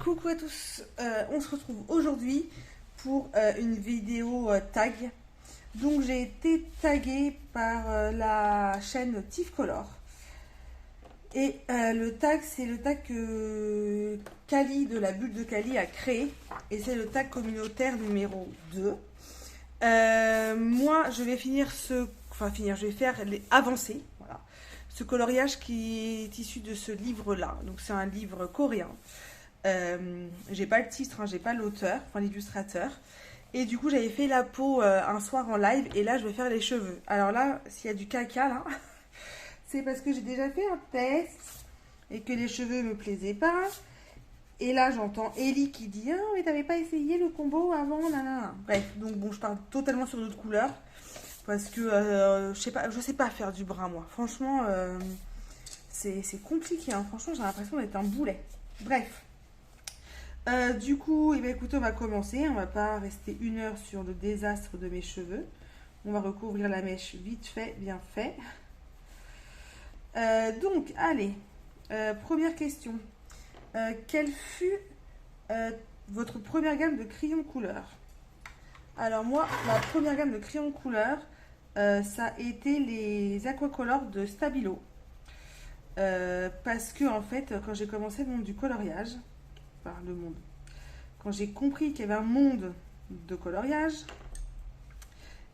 Coucou à tous, on se retrouve aujourd'hui pour une vidéo tag. Donc j'ai été taguée par la chaîne Tifcolor. Et le tag, c'est le tag que Kali de la bulle de Kali a créé. Et c'est le tag communautaire numéro 2. Moi, je vais je vais faire les avancées. Voilà. Ce coloriage qui est issu de ce livre-là. Donc c'est un livre coréen. J'ai pas le titre, hein, j'ai pas l'auteur, enfin l'illustrateur. Et du coup, j'avais fait la peau un soir en live. Et là, je vais faire les cheveux. Alors là, s'il y a du caca là, c'est parce que j'ai déjà fait un test et que les cheveux me plaisaient pas. Et là, j'entends Ellie qui dit ah, mais t'avais pas essayé le combo avant, nanana. Bref, donc bon, je parle totalement sur d'autres couleurs parce que je sais pas faire du brun, moi. Franchement, c'est compliqué, hein. Franchement, j'ai l'impression d'être un boulet. Bref. Du coup, écoutez, on va commencer. On va pas rester 1 heure sur le désastre de mes cheveux. On va recouvrir la mèche vite fait, bien fait. Donc, allez. Première question. Quelle fut votre première gamme de crayons couleur? Alors moi, ma première gamme de crayons couleur, ça a été les aquacolors de Stabilo. Parce que en fait, quand j'ai commencé le monde du coloriage, quand j'ai compris qu'il y avait un monde de coloriage,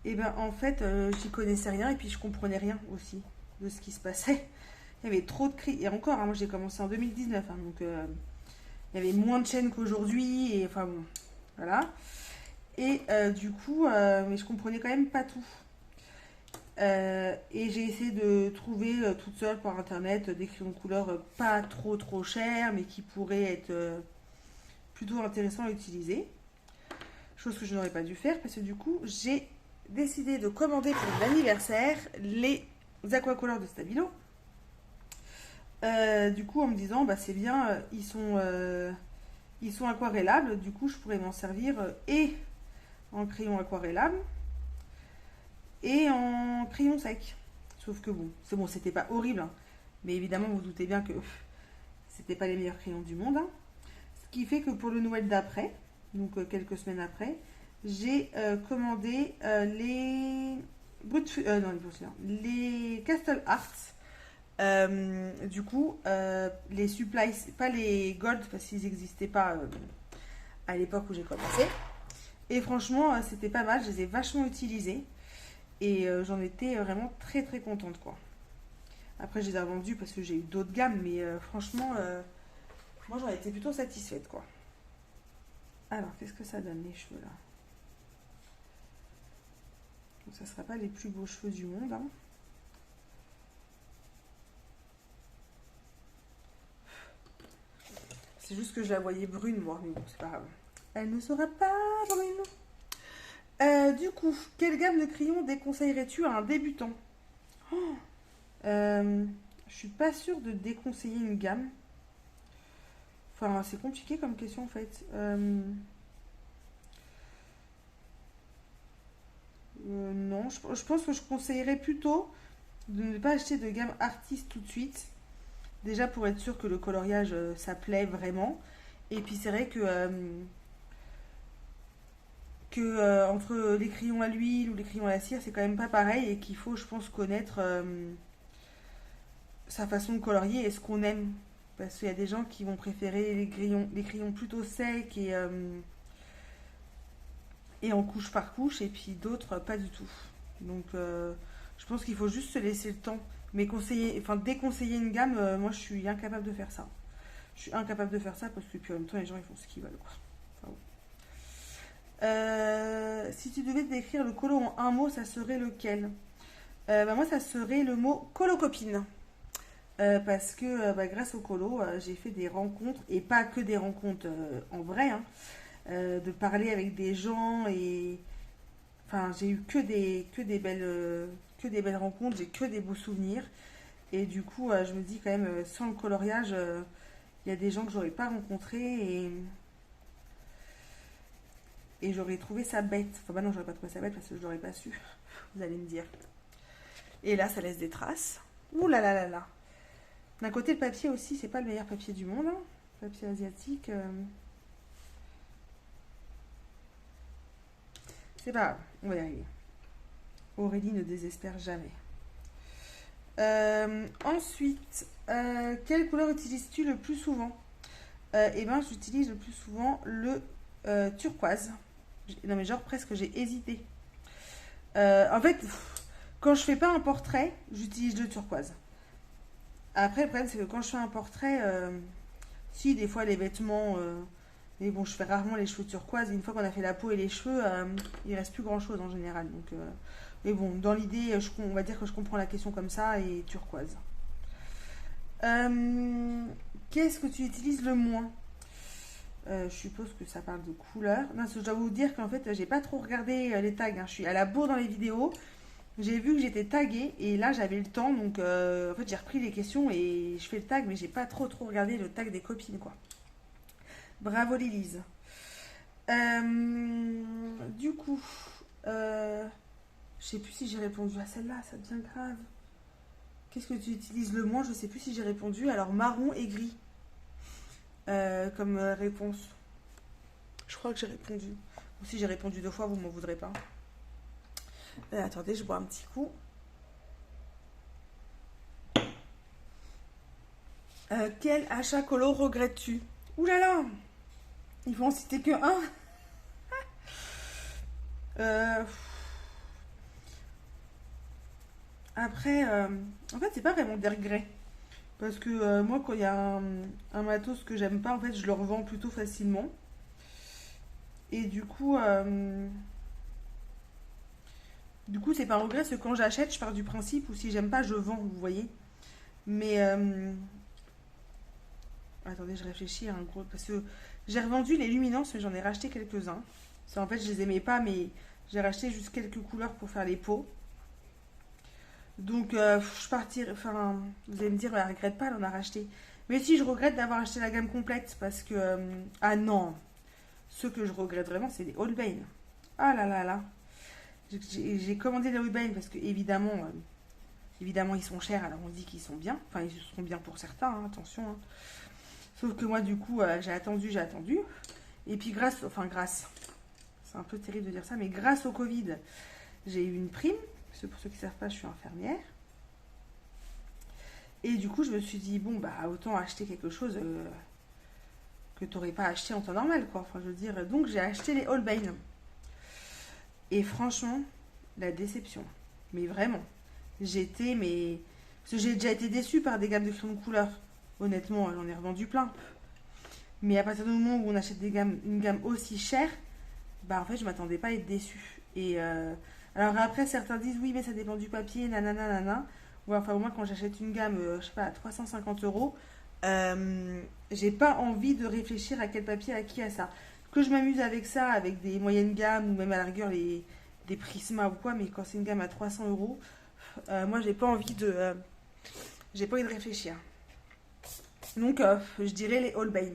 et ben en fait, j'y connaissais rien et puis je comprenais rien aussi de ce qui se passait. Il y avait trop de cris. Et encore, hein, moi j'ai commencé en 2019, hein, donc il y avait moins de chaînes qu'aujourd'hui. Et enfin bon, voilà. Et du coup, mais je comprenais quand même pas tout. Et j'ai essayé de trouver toute seule par internet des crayons de couleur pas trop chers, mais qui pourraient être plutôt intéressants à utiliser. Chose que je n'aurais pas dû faire parce que du coup, j'ai décidé de commander pour l'anniversaire les aquacolors de Stabilo. Du coup, en me disant, bah c'est bien, ils sont aquarellables, du coup, je pourrais m'en servir et en crayon aquarellable et en crayon sec. Sauf que bon, c'était pas horrible, hein, mais évidemment, vous doutez bien que c'était pas les meilleurs crayons du monde. Hein. Ce qui fait que pour le Noël d'après, donc quelques semaines après, j'ai commandé les Castle Arts. Du coup, les supplies, pas les gold parce qu'ils n'existaient pas à l'époque où j'ai commencé. Et franchement, c'était pas mal, je les ai vachement utilisés. Et j'en étais vraiment très contente, quoi. Après, je les ai revendus parce que j'ai eu d'autres gammes, mais franchement, moi j'en étais plutôt satisfaite, quoi. Alors, qu'est-ce que ça donne les cheveux là? Donc, ça ne sera pas les plus beaux cheveux du monde, hein. C'est juste que je la voyais brune, moi, mais bon, c'est pas grave. Elle ne sera pas brune. Du coup, quelle gamme de crayons déconseillerais-tu à un débutant? Je suis pas sûre de déconseiller une gamme. Enfin, c'est compliqué comme question en fait. Non, je pense que je conseillerais plutôt de ne pas acheter de gamme artiste tout de suite. Déjà pour être sûr que le coloriage ça plaît vraiment. Et puis c'est vrai que entre les crayons à l'huile ou les crayons à la cire, c'est quand même pas pareil et qu'il faut, je pense, connaître sa façon de colorier et ce qu'on aime. Parce qu'il y a des gens qui vont préférer les crayons plutôt secs et en couche par couche, et puis d'autres pas du tout. Donc je pense qu'il faut juste se laisser le temps. Mais déconseiller une gamme, moi je suis incapable de faire ça. Je suis incapable de faire ça parce que puis en même temps les gens ils font ce qu'ils veulent, quoi. Enfin, bon. Si tu devais décrire le colo en un mot, ça serait lequel? Moi ça serait le mot colocopine. Parce que grâce au colo, j'ai fait des rencontres, et pas que des rencontres en vrai, hein, de parler avec des gens, et enfin j'ai eu que des belles rencontres, j'ai que des beaux souvenirs, et du coup je me dis quand même, sans le coloriage, il y a des gens que j'aurais pas rencontrés, et j'aurais trouvé ça bête. Enfin bah non, j'aurais pas trouvé ça bête parce que je l'aurais pas su, vous allez me dire. Et là ça laisse des traces. Ouh là là là là. D'un côté, le papier aussi, c'est pas le meilleur papier du monde. Hein. Papier asiatique. C'est pas grave, on va y arriver. Aurélie ne désespère jamais. Ensuite, quelle couleur utilises-tu le plus souvent? Eh ben, j'utilise le plus souvent le turquoise. Non mais genre presque j'ai hésité. En fait, quand je fais pas un portrait, j'utilise le turquoise. Après, le problème c'est que quand je fais un portrait, si des fois les vêtements, mais bon, je fais rarement les cheveux turquoise. Une fois qu'on a fait la peau et les cheveux, il reste plus grand chose en général. Donc, mais bon, dans l'idée, on va dire que je comprends la question comme ça et turquoise. Qu'est-ce que tu utilises le moins? Je suppose que ça parle de couleur. Non, je dois vous dire qu'en fait, j'ai pas trop regardé les tags, hein. Je suis à la bourre dans les vidéos. J'ai vu que j'étais taguée et là j'avais le temps. Donc en fait, j'ai repris les questions et je fais le tag, mais j'ai pas trop regardé le tag des copines, quoi. Bravo Lilise. Du coup, je sais plus si j'ai répondu à celle-là, ça devient grave. Qu'est-ce que tu utilises le moins? Je sais plus si j'ai répondu. Alors marron et gris comme réponse. Je crois que j'ai répondu. Ou si j'ai répondu 2 fois, vous m'en voudrez pas. Attendez, je bois un petit coup. Quel achat colo regrettes-tu? Ouh là là, il faut en citer que un. Euh, Après, en fait, c'est pas vraiment des regrets. Parce que moi, quand il y a un matos que j'aime pas, en fait, je le revends plutôt facilement. Et du coup, c'est pas un regret, parce que quand j'achète, je pars du principe, ou si j'aime pas, je vends, vous voyez. Mais, attendez, je réfléchis à un gros. Parce que j'ai revendu les luminances, mais j'en ai racheté quelques-uns. En fait, je les aimais pas, mais j'ai racheté juste quelques couleurs pour faire les pots. Donc, je partirai. Enfin, vous allez me dire, elle regrette pas, elle en a racheté. Mais si, je regrette d'avoir acheté la gamme complète parce que. Ah non, ce que je regrette vraiment, c'est les Holbein. Ah là là là. J'ai commandé les Holbein parce que, évidemment, ils sont chers, alors on dit qu'ils sont bien. Enfin, ils sont bien pour certains, hein, attention. Hein. Sauf que moi, du coup, j'ai attendu. Et puis, c'est un peu terrible de dire ça, mais grâce au Covid, j'ai eu une prime. Parce que pour ceux qui ne savent pas, je suis infirmière. Et du coup, je me suis dit, bon, bah, autant acheter quelque chose que tu n'aurais pas acheté en temps normal, quoi. Enfin, je veux dire, donc j'ai acheté les Holbein. Et franchement, la déception. Mais vraiment. Parce que j'ai déjà été déçue par des gammes de crayons de couleur. Honnêtement, j'en ai revendu plein. Mais à partir du moment où on achète une gamme aussi chère, bah en fait, je m'attendais pas à être déçue. Et alors après, certains disent oui, mais ça dépend du papier, nanana, nanana. Ouais, enfin, au moins, quand j'achète une gamme, je sais pas, à 350 €, j'ai pas envie de réfléchir à quel papier, à qui, à ça. Que je m'amuse avec ça, avec des moyennes gammes, ou même à la rigueur des Prisma ou quoi, mais quand c'est une gamme à 300 €, moi, j'ai pas envie de réfléchir. Donc, je dirais les Holbein.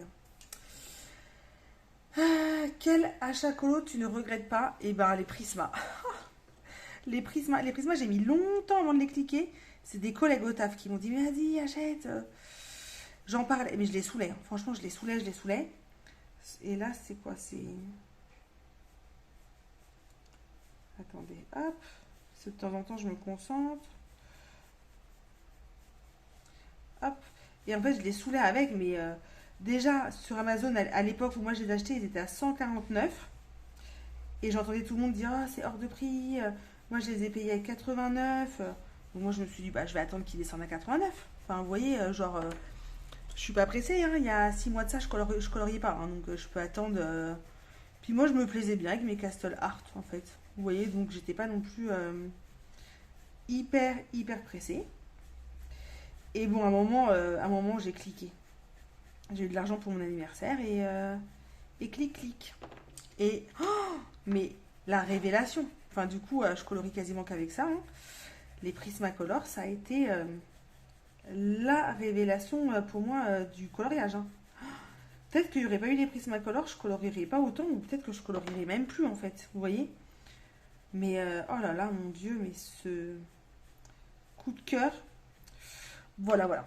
Quel achat colo tu ne regrettes pas? Eh ben, les Prisma. Les Prisma, j'ai mis longtemps avant de les cliquer. C'est des collègues au taf qui m'ont dit, mais vas-y, achète. J'en parlais, mais je les saoulais, hein. Franchement, je les saoulais. Et là, c'est quoi? Attendez, hop. De temps en temps, je me concentre. Hop. Et en fait, je les saoulais avec, mais déjà, sur Amazon, à l'époque où moi je les achetais, ils étaient à 149. Et j'entendais tout le monde dire, ah, c'est hors de prix. Moi, je les ai payés à 89. Donc moi, je me suis dit, bah, je vais attendre qu'ils descendent à 89. Enfin, vous voyez, je suis pas pressée, hein. Il y a 6 mois de ça, je coloriais pas, hein. Donc, je peux attendre. Puis moi, je me plaisais bien avec mes Castle Art, en fait. Vous voyez, donc j'étais pas non plus hyper pressée. Et bon, à un moment, j'ai cliqué. J'ai eu de l'argent pour mon anniversaire et clic. Et, oh, mais la révélation. Enfin, du coup, je colorie quasiment qu'avec ça, hein. Les Prismacolor, ça a été la révélation pour moi du coloriage, hein. Peut-être qu'il n'y aurait pas eu les Prismacolor, je colorierais pas autant, ou peut-être que je colorierais même plus, en fait. Vous voyez? Mais, oh là là, mon Dieu, mais ce coup de cœur. Voilà.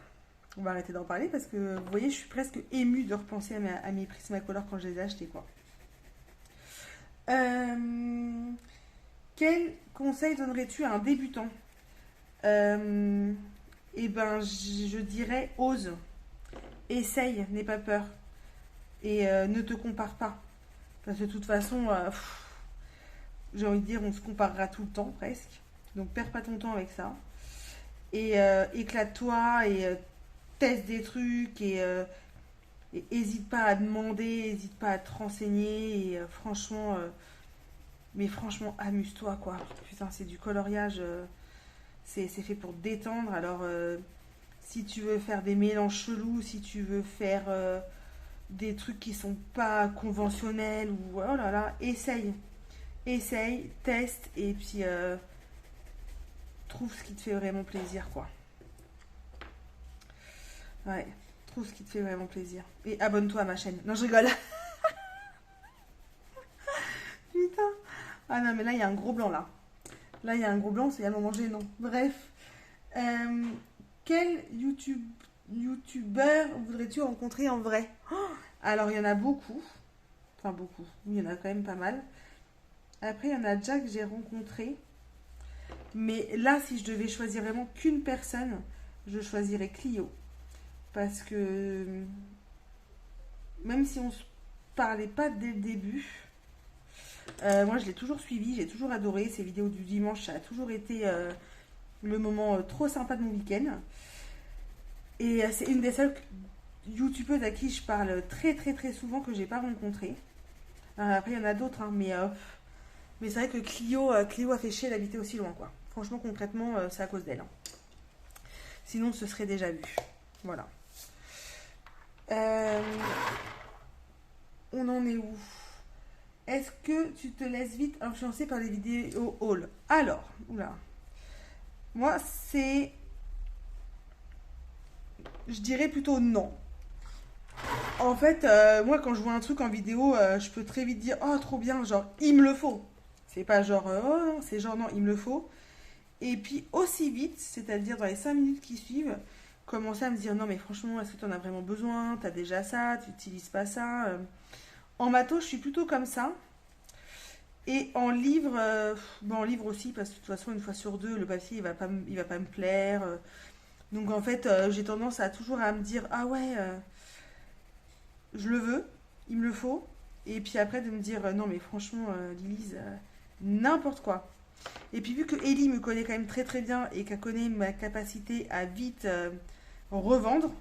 On va arrêter d'en parler parce que vous voyez, je suis presque émue de repenser à mes Prismacolor quand je les ai achetés, quoi. Quel conseil donnerais-tu à un débutant? Eh ben, je dirais ose, essaye, n'aie pas peur et ne te compare pas. Parce que de toute façon, j'ai envie de dire, on se comparera tout le temps presque. Donc perds pas ton temps avec ça. Et éclate-toi et teste des trucs et hésite pas à demander, hésite pas à te renseigner et franchement, mais franchement amuse-toi quoi. Putain, c'est du coloriage, c'est fait pour détendre. Alors si tu veux faire des mélanges chelous, si tu veux faire des trucs qui sont pas conventionnels ou oh là là, essaye, teste et puis trouve ce qui te fait vraiment plaisir quoi. Ouais, trouve ce qui te fait vraiment plaisir. Et abonne-toi à ma chaîne. Non, je rigole. Putain. Ah non, mais là, il y a un gros blanc, là. Là, il y a un gros blanc, c'est un moment gênant. Bref. Quel youtubeur voudrais-tu rencontrer en vrai? Alors, il y en a beaucoup. Enfin, beaucoup. Oui, il y en a quand même pas mal. Après, il y en a déjà que j'ai rencontré. Mais là, si je devais choisir vraiment qu'une personne, je choisirais Clio. Parce que même si on se parlait pas dès le début, moi je l'ai toujours suivi, j'ai toujours adoré ses vidéos du dimanche, ça a toujours été le moment trop sympa de mon week-end. Et c'est une des seules youtubeuses à qui je parle très très très souvent que j'ai pas rencontré. Après il y en a d'autres, hein, mais c'est vrai que Clio a fait chier d'habiter aussi loin quoi. Franchement concrètement c'est à cause d'elle. Hein. Sinon ce serait déjà vu. Voilà. On en est où? Est-ce que tu te laisses vite influencer par les vidéos haul? Alors, oula. Moi, c'est... Je dirais plutôt non. En fait, moi, quand je vois un truc en vidéo, je peux très vite dire, oh, trop bien, genre, il me le faut. C'est pas genre, oh non, c'est genre, non, il me le faut. Et puis, aussi vite, c'est-à-dire dans les 5 minutes qui suivent, commencer à me dire non mais franchement est-ce que tu en as vraiment besoin, t'as déjà ça, tu n'utilises pas ça. En matos je suis plutôt comme ça et en livre en livre aussi parce que de toute façon une fois sur deux le papier il va pas me plaire. Donc en fait j'ai tendance à toujours à me dire ah ouais je le veux, il me le faut et puis après de me dire non mais franchement Lilise n'importe quoi. Et puis vu que Ellie me connaît quand même très très bien et qu'elle connaît ma capacité à vite revendre.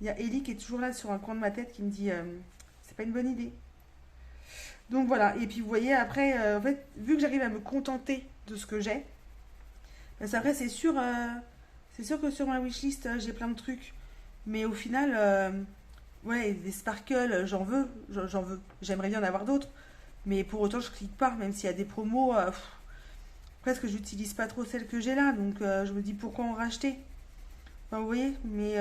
Il y a Ellie qui est toujours là sur un coin de ma tête qui me dit c'est pas une bonne idée. Donc voilà, et puis vous voyez après, en fait, vu que j'arrive à me contenter de ce que j'ai, parce après c'est sûr que sur ma wishlist j'ai plein de trucs, mais au final, ouais, des sparkles, j'en veux, j'aimerais bien en avoir d'autres, mais pour autant je clique pas, même s'il y a des promos, presque j'utilise pas trop celles que j'ai là, donc je me dis pourquoi en racheter. Enfin, vous voyez, mais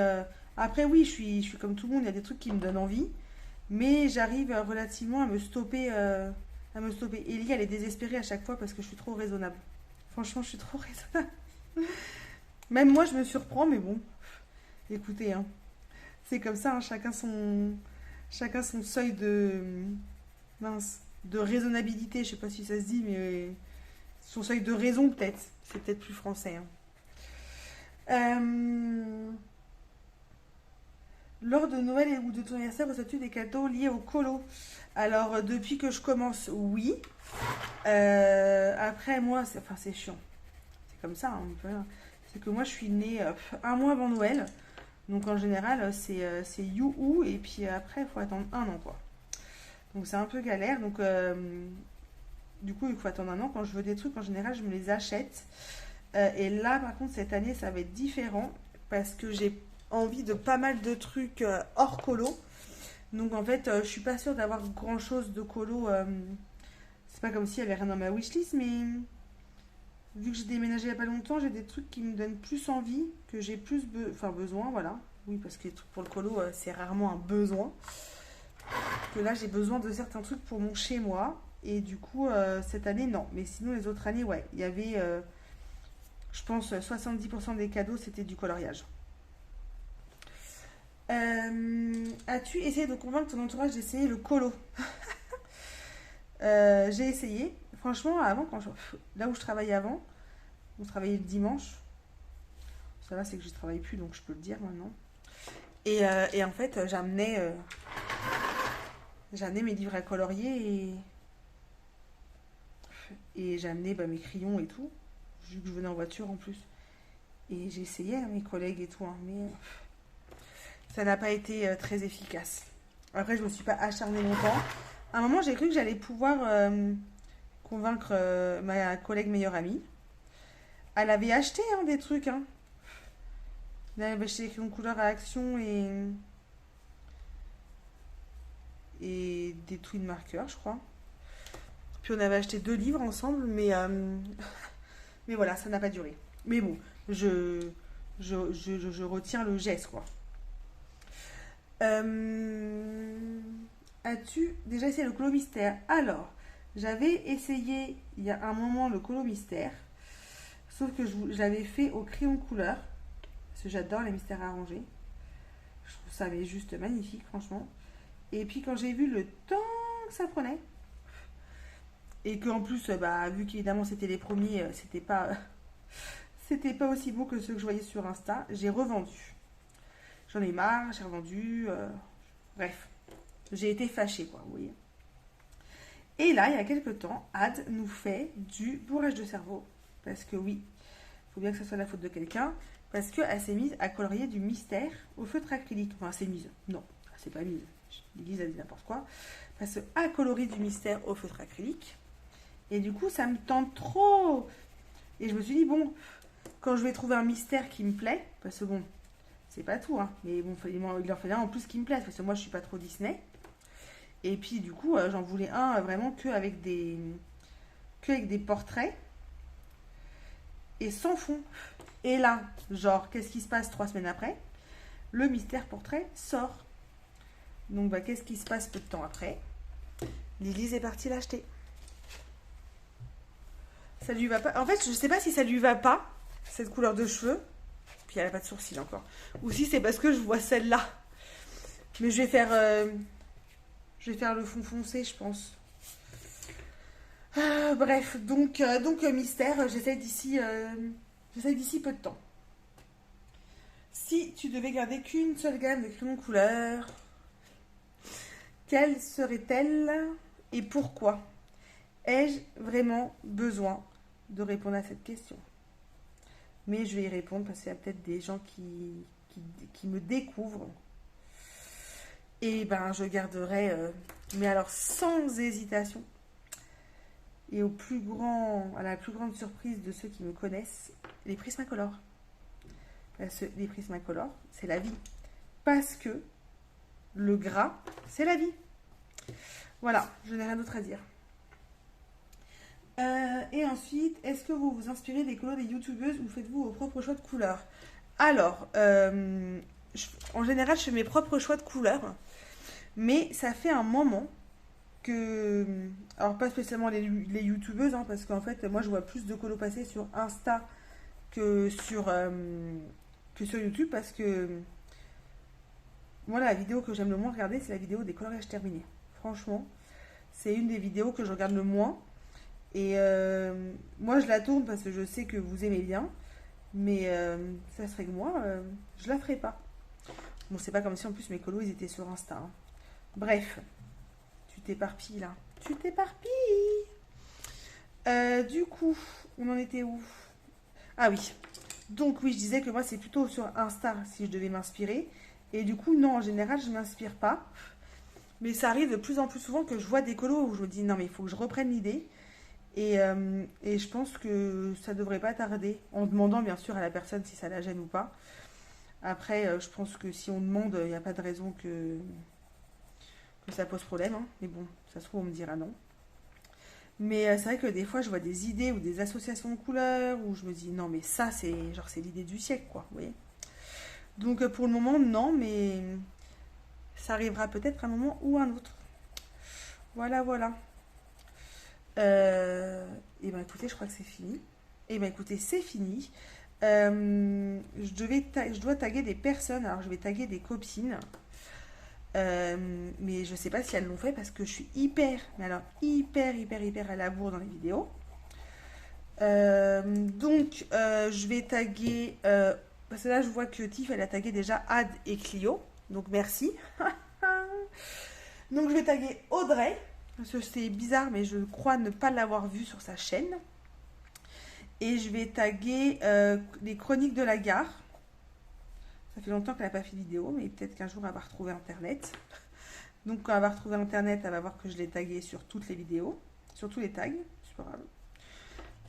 après oui, je suis comme tout le monde, il y a des trucs qui me donnent envie, mais j'arrive relativement à me stopper. Ellie, elle est désespérée à chaque fois parce que je suis trop raisonnable. Franchement, je suis trop raisonnable. Même moi, je me surprends, mais bon, écoutez, hein, c'est comme ça, hein, chacun son seuil de raisonnabilité. Je sais pas si ça se dit, mais son seuil de raison peut-être. C'est peut-être plus français. Hein. Lors de Noël ou de ton anniversaire, reçois-tu des cadeaux liés au colo? Alors, depuis que je commence, oui. Après, moi, c'est chiant. C'est comme ça. Hein, c'est que moi, je suis née un mois avant Noël. Donc, en général, c'est youhou. Et puis après, il faut attendre un an, quoi. Donc, c'est un peu galère. Donc, du coup, il faut attendre un an. Quand je veux des trucs, en général, je me les achète. Et là, par contre, cette année, ça va être différent. Parce que j'ai envie de pas mal de trucs hors colo. Donc en fait, je suis pas sûre d'avoir grand chose de colo. C'est pas comme s'il y avait rien dans ma wishlist, mais vu que j'ai déménagé il y a pas longtemps, j'ai des trucs qui me donnent plus envie, que j'ai plus besoin, voilà. Oui, parce que les trucs pour le colo, c'est rarement un besoin. Que là, j'ai besoin de certains trucs pour mon chez moi. Et du coup, cette année, non. Mais sinon, les autres années, ouais, il y avait, je pense, 70% des cadeaux, c'était du coloriage. As-tu essayé de convaincre ton entourage d'essayer le colo? J'ai essayé. Franchement, avant, là où je travaillais avant, on travaillait le dimanche. Ça va, c'est que je ne travaille plus, donc je peux le dire maintenant. Et en fait, j'amenais mes livres à colorier et j'amenais mes crayons et tout, vu que je venais en voiture en plus. Et j'ai essayé à mes collègues et tout, hein, mais ça n'a pas été très efficace. Après, je ne me suis pas acharnée longtemps. À un moment, j'ai cru que j'allais pouvoir convaincre ma collègue meilleure amie. Elle avait acheté des trucs. Hein. Elle avait acheté des crayons de couleur à Action et des tweed marqueurs, je crois. Puis on avait acheté 2 livres ensemble, mais voilà, ça n'a pas duré. Mais bon, je retiens le geste, quoi. As-tu déjà essayé le colo mystère? Alors, j'avais essayé il y a un moment le colo mystère, sauf que je l'avais fait au crayon couleur, parce que j'adore les mystères arrangés. Je trouve ça mais juste magnifique, franchement. Et puis quand j'ai vu le temps que ça prenait, et qu'en plus, vu qu'évidemment c'était les premiers, c'était pas aussi beau que ceux que je voyais sur Insta, j'ai revendu. J'en ai marre, j'ai revendu. Bref, j'ai été fâchée, quoi, vous voyez. Et là, il y a quelques temps, Ad nous fait du bourrage de cerveau. Parce que oui, il faut bien que ça soit la faute de quelqu'un. Parce qu'elle s'est mise à colorier du mystère au feutre acrylique. Enfin, elle s'est mise. Non, elle s'est pas mise. L'Élise a dit n'importe quoi. Parce qu'elle colorie du mystère au feutre acrylique. Et du coup, ça me tente trop. Et je me suis dit, bon, quand je vais trouver un mystère qui me plaît, parce que bon, c'est pas tout, hein, mais bon, il en fallait un en plus qui me plaise, parce que moi, je suis pas trop Disney. Et puis, du coup, j'en voulais un vraiment qu'avec des portraits et sans fond. Et là, genre, qu'est-ce qui se passe 3 semaines après? Le mystère portrait sort. Donc, qu'est-ce qui se passe peu de temps après? Lily est partie l'acheter. Ça lui va pas. En fait, je sais pas si ça lui va pas, cette couleur de cheveux. Puis elle a pas de sourcils encore. Ou si c'est parce que je vois celle-là. Mais je vais faire le fond foncé, je pense. Bref, donc mystère, j'essaie d'ici peu de temps. Si tu devais garder qu'une seule gamme de crayons de couleur, quelle serait-elle et pourquoi? Ai-je vraiment besoin de répondre à cette question? Mais je vais y répondre parce qu'il y a peut-être des gens qui me découvrent. Et je garderai, mais alors sans hésitation, et à la plus grande surprise de ceux qui me connaissent, les Prismacolor. Parce que les Prismacolor, c'est la vie. Parce que le gras, c'est la vie. Voilà, je n'ai rien d'autre à dire. Et ensuite, est-ce que vous vous inspirez des colos des youtubeuses ou faites-vous vos propres choix de couleurs? Alors, en général, je fais mes propres choix de couleurs, mais ça fait un moment que... Alors, pas spécialement les youtubeuses, hein, parce qu'en fait, moi, je vois plus de colos passer sur Insta que sur YouTube, parce que moi, la vidéo que j'aime le moins regarder, c'est la vidéo des coloriages terminés. Franchement, c'est une des vidéos que je regarde le moins. Et moi, je la tourne parce que je sais que vous aimez bien. Mais ça serait que moi, je la ferai pas. Bon, c'est pas comme si en plus mes colos, ils étaient sur Insta. Hein. Bref, tu t'éparpilles là. Tu t'éparpilles. Du coup, on en était où? Ah oui. Donc oui, je disais que moi, c'est plutôt sur Insta si je devais m'inspirer. Et du coup, non, en général, je ne m'inspire pas. Mais ça arrive de plus en plus souvent que je vois des colos où je me dis, non mais il faut que je reprenne l'idée. Et je pense que ça devrait pas tarder, en demandant bien sûr à la personne si ça la gêne ou pas. Après, je pense que si on demande, il n'y a pas de raison que ça pose problème. Hein. Mais bon, ça se trouve, on me dira non. Mais c'est vrai que des fois, je vois des idées ou des associations de couleurs où je me dis, non mais ça, c'est l'idée du siècle, quoi. Vous voyez. Donc pour le moment, non, mais ça arrivera peut-être à un moment ou un autre. Voilà, voilà. Et écoutez, je crois que c'est fini. Et écoutez, c'est fini. Je dois taguer des personnes. Alors, je vais taguer des copines. Mais je sais pas si elles l'ont fait parce que je suis mais alors hyper à la bourre dans les vidéos. Je vais taguer. Parce que là, je vois que Tiff, elle a tagué déjà Ad et Clio. Donc, merci. Donc, je vais taguer Audrey. Parce que c'est bizarre, mais je crois ne pas l'avoir vue sur sa chaîne. Et je vais taguer les chroniques de la gare. Ça fait longtemps qu'elle n'a pas fait de vidéo, mais peut-être qu'un jour elle va retrouver Internet. Donc quand elle va retrouver Internet, elle va voir que je l'ai tagué sur toutes les vidéos, sur tous les tags, c'est pas grave.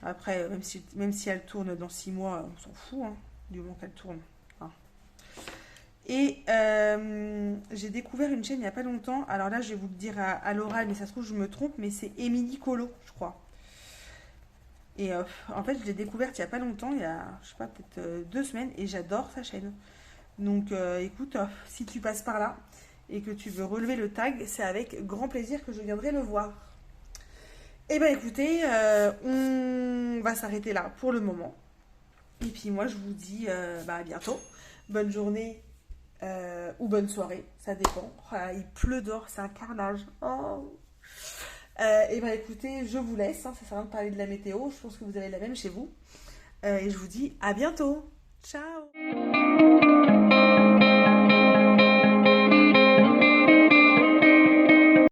Après, même si elle tourne dans 6 mois, on s'en fout, hein, du moment qu'elle tourne. Hein. Et j'ai découvert une chaîne il n'y a pas longtemps. Alors là, je vais vous le dire à l'oral, mais ça se trouve, je me trompe, mais c'est Émilie Colo, je crois. Et en fait, je l'ai découverte il n'y a pas longtemps, il y a, je sais pas, peut-être 2 semaines, et j'adore sa chaîne. Donc écoute, si tu passes par là et que tu veux relever le tag, c'est avec grand plaisir que je viendrai le voir. Et ben écoutez, on va s'arrêter là pour le moment. Et puis moi je vous dis à bientôt. Bonne journée ou bonne soirée, ça dépend. Ah, il pleut dehors, c'est un carnage. Oh. Et ben écoutez, je vous laisse, hein, ça sert à rien de parler de la météo, je pense que vous avez la même chez vous. Et je vous dis à bientôt. Ciao.